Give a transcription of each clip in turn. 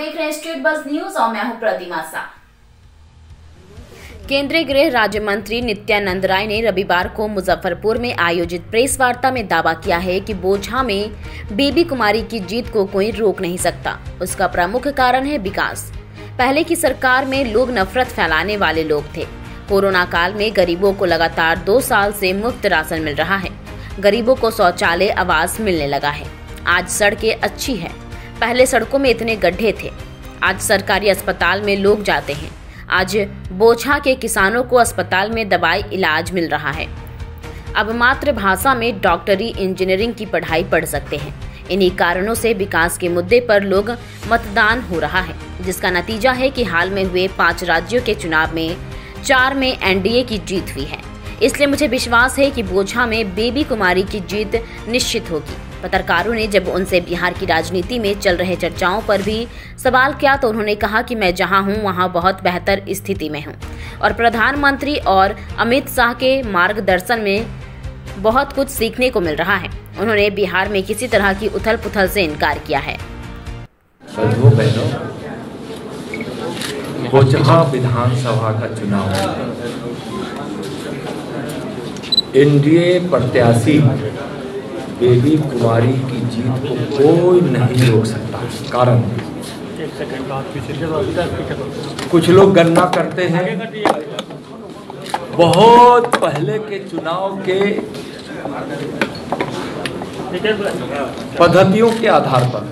देख रहे हैं स्टेट बस न्यूज और मैं हूं प्रतिमा शाह। केंद्रीय गृह राज्य मंत्री नित्यानंद राय ने रविवार को मुजफ्फरपुर में आयोजित प्रेस वार्ता में दावा किया है कि बोचहा में बेबी कुमारी की जीत को कोई रोक नहीं सकता। उसका प्रमुख कारण है विकास। पहले की सरकार में लोग नफरत फैलाने वाले लोग थे। कोरोना काल में गरीबों को लगातार 2 साल से मुफ्त राशन मिल रहा है। गरीबों को शौचालय आवास मिलने लगा है। आज सड़कें अच्छी है। पहले सड़कों में इतने गड्ढे थे। आज सरकारी अस्पताल में लोग जाते हैं। आज बोचहा के किसानों को अस्पताल में दवाई इलाज मिल रहा है। अब मातृभाषा में डॉक्टरी इंजीनियरिंग की पढ़ाई पढ़ सकते हैं। इन्हीं कारणों से विकास के मुद्दे पर लोग मतदान हो रहा है, जिसका नतीजा है कि हाल में हुए 5 राज्यों के चुनाव में 4 में एनडीए की जीत हुई है। इसलिए मुझे विश्वास है कि बोचहा में बेबी कुमारी की जीत निश्चित होगी। पत्रकारों ने जब उनसे बिहार की राजनीति में चल रहे चर्चाओं पर भी सवाल किया तो उन्होंने कहा कि मैं जहां हूं वहां बहुत बेहतर स्थिति में हूं और प्रधानमंत्री और अमित शाह के मार्गदर्शन में बहुत कुछ सीखने को मिल रहा है। उन्होंने बिहार में किसी तरह की उथल पुथल से इनकार किया है। बोचहा विधानसभा का चुनाव, एनडीए प्रत्याशी बेबी कुमारी की जीत को कोई नहीं रोक सकता। कारण कुछ लोग गणना करते हैं बहुत पहले के चुनाव के पद्धतियों के आधार पर,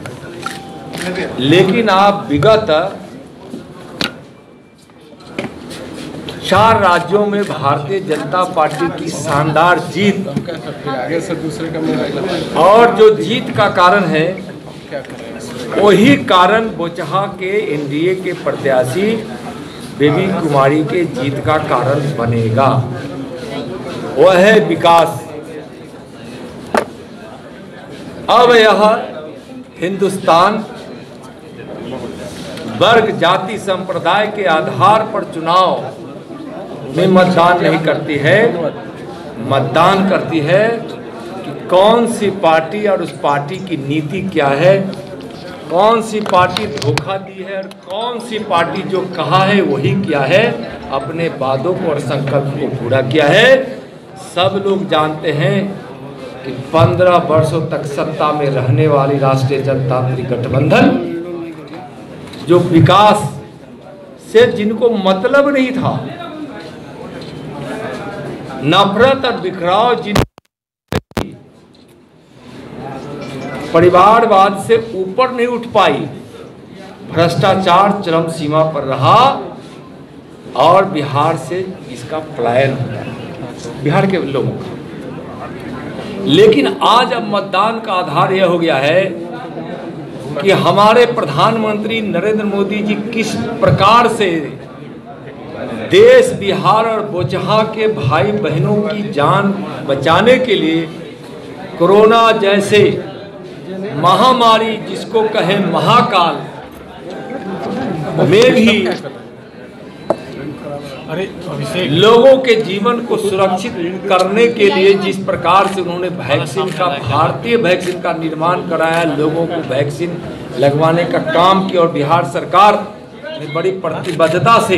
लेकिन आप विगत 4 राज्यों में भारतीय जनता पार्टी की शानदार जीत और जो जीत का कारण है वही कारण बोचहा के एनडीए के प्रत्याशी बेबी कुमारी के जीत का कारण बनेगा। वह है विकास। अब यह हिंदुस्तान वर्ग जाति संप्रदाय के आधार पर चुनाव में मतदान नहीं करती है, मतदान करती है कि कौन सी पार्टी और उस पार्टी की नीति क्या है, कौन सी पार्टी धोखा दी है और कौन सी पार्टी जो कहा है वही किया है, अपने वादों को और संकल्प को पूरा किया है। सब लोग जानते हैं कि 15 वर्षों तक सत्ता में रहने वाली राष्ट्रीय जनतांत्रिक गठबंधन जो विकास से जिनको मतलब नहीं था, नफरत और बिखराव जिन परिवारवाद से ऊपर नहीं उठ पाई, भ्रष्टाचार चरम सीमा पर रहा और बिहार से इसका पलायन हुआ, बिहार के लोगों का। लेकिन आज अब मतदान का आधार यह हो गया है कि हमारे प्रधानमंत्री नरेंद्र मोदी जी किस प्रकार से देश, बिहार और बोचहा के भाई बहनों की जान बचाने के लिए कोरोना जैसे महामारी, जिसको कहे महाकाल, में भी लोगों के जीवन को सुरक्षित करने के लिए जिस प्रकार से उन्होंने वैक्सीन का, भारतीय वैक्सीन का निर्माण कराया, लोगों को वैक्सीन लगवाने का काम किया और बिहार सरकार ने बड़ी प्रतिबद्धता से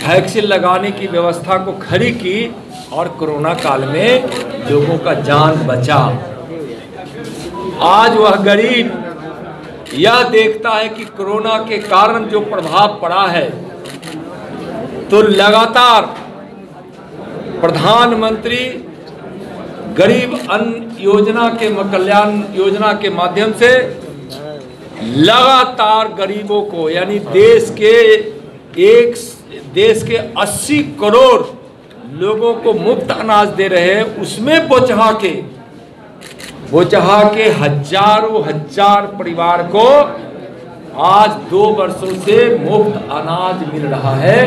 वैक्सीन लगाने की व्यवस्था को खड़ी की और कोरोना काल में लोगों का जान बचा। आज वह गरीब यह देखता है कि कोरोना के कारण जो प्रभाव पड़ा है, तो लगातार प्रधानमंत्री गरीब अन्न योजना के कल्याण योजना के माध्यम से लगातार गरीबों को, यानी देश के 80 करोड़ लोगों को मुफ्त अनाज दे रहे हैं। उसमें बोचहा के हजारों हजार परिवार को आज 2 वर्षों से मुफ्त अनाज मिल रहा है।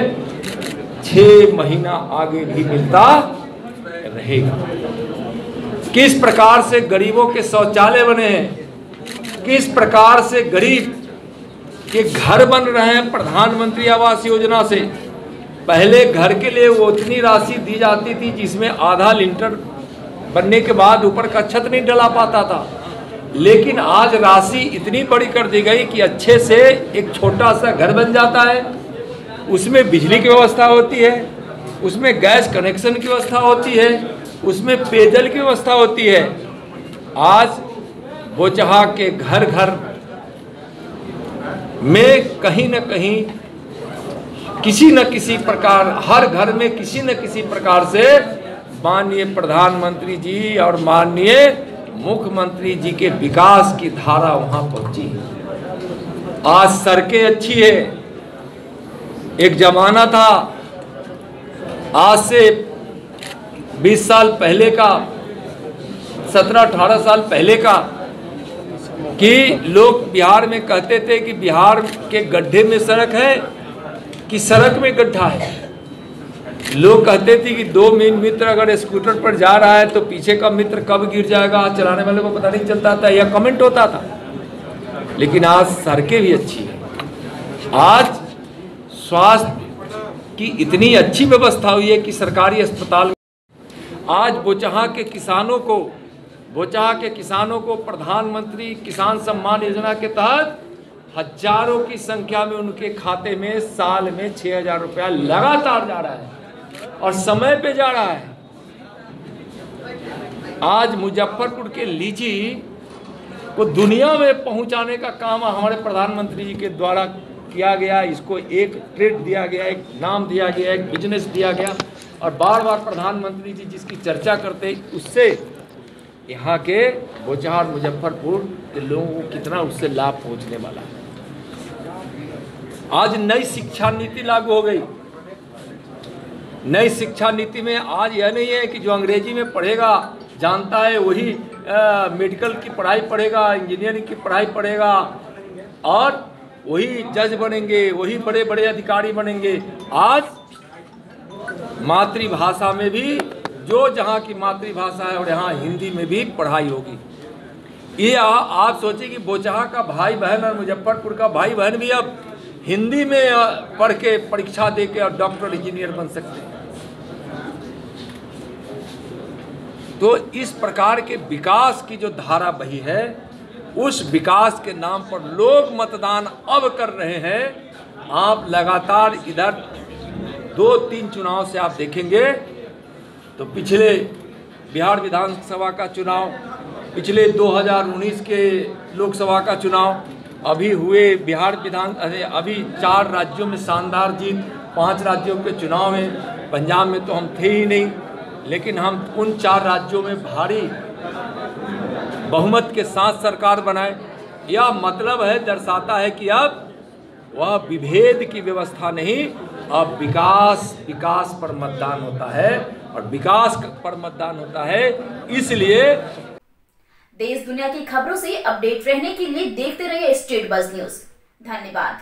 6 महीना आगे भी मिलता रहेगा। किस प्रकार से गरीबों के शौचालय बने हैं, किस प्रकार से गरीब के घर बन रहे हैं प्रधानमंत्री आवास योजना से। पहले घर के लिए वो उतनी राशि दी जाती थी जिसमें आधा लिंटर बनने के बाद ऊपर का छत नहीं डला पाता था। लेकिन आज राशि इतनी बड़ी कर दी गई कि अच्छे से एक छोटा सा घर बन जाता है, उसमें बिजली की व्यवस्था होती है, उसमें गैस कनेक्शन की व्यवस्था होती है, उसमें पेयजल की व्यवस्था होती है। आज बोचहा के घर घर में कहीं न कहीं किसी न किसी प्रकार, हर घर में किसी न किसी प्रकार से माननीय प्रधानमंत्री जी और माननीय मुख्यमंत्री जी के विकास की धारा वहां पहुंची। आज सड़कें अच्छी है। एक जमाना था आज से 20 साल पहले का, 17-18 साल पहले का, कि लोग बिहार में कहते थे कि बिहार के गड्ढे में सड़क है कि सड़क में गड्ढा है। लोग कहते थे कि दो मित्र अगर स्कूटर पर जा रहा है तो पीछे का मित्र कब गिर जाएगा चलाने वाले को पता नहीं चलता था, या कमेंट होता था। लेकिन आज सड़कें भी अच्छी है। आज स्वास्थ्य की इतनी अच्छी व्यवस्था हुई है कि सरकारी अस्पताल, आज बोचहा के किसानों को प्रधानमंत्री किसान सम्मान योजना के तहत हजारों की संख्या में उनके खाते में साल में 6,000 रुपया लगातार जा रहा है और समय पे जा रहा है। आज मुजफ्फरपुर के लीची को दुनिया में पहुंचाने का काम हमारे प्रधानमंत्री जी के द्वारा किया गया। इसको एक ट्रेड दिया गया, एक नाम दिया गया, एक बिजनेस दिया गया, और बार बार प्रधानमंत्री जी जिसकी चर्चा करते उससे यहाँ के बोचहा और मुजफ्फरपुर के लोगों को कितना उससे लाभ पहुंचने वाला है। आज नई शिक्षा नीति लागू हो गई। नई शिक्षा नीति में आज यह नहीं है कि जो अंग्रेजी में पढ़ेगा जानता है वही मेडिकल की पढ़ाई पढ़ेगा, इंजीनियरिंग की पढ़ाई पढ़ेगा और वही जज बनेंगे, वही बड़े बड़े अधिकारी बनेंगे। आज मातृभाषा में भी, जो जहाँ की मातृभाषा है और यहाँ हिंदी में भी पढ़ाई होगी। ये आप सोचिए कि बोचहा का भाई बहन और मुजफ्फरपुर का भाई बहन भी अब हिंदी में पढ़ के परीक्षा दे के और डॉक्टर इंजीनियर बन सकते हैं। तो इस प्रकार के विकास की जो धारा बही है, उस विकास के नाम पर लोग मतदान अब कर रहे हैं। आप लगातार इधर 2-3 चुनाव से आप देखेंगे तो पिछले बिहार विधानसभा का चुनाव, पिछले 2019 के लोकसभा का चुनाव, अभी हुए अभी 4 राज्यों में शानदार जीत, 5 राज्यों के चुनाव में, पंजाब में तो हम थे ही नहीं, लेकिन हम उन 4 राज्यों में भारी बहुमत के साथ सरकार बनाए। यह मतलब है, दर्शाता है कि अब वह विभेद की व्यवस्था नहीं, अब विकास पर मतदान होता है, और विकास पर मतदान होता है। इसलिए देश दुनिया की खबरों से अपडेट रहने के लिए देखते रहिए स्टेट बज़ न्यूज़। धन्यवाद।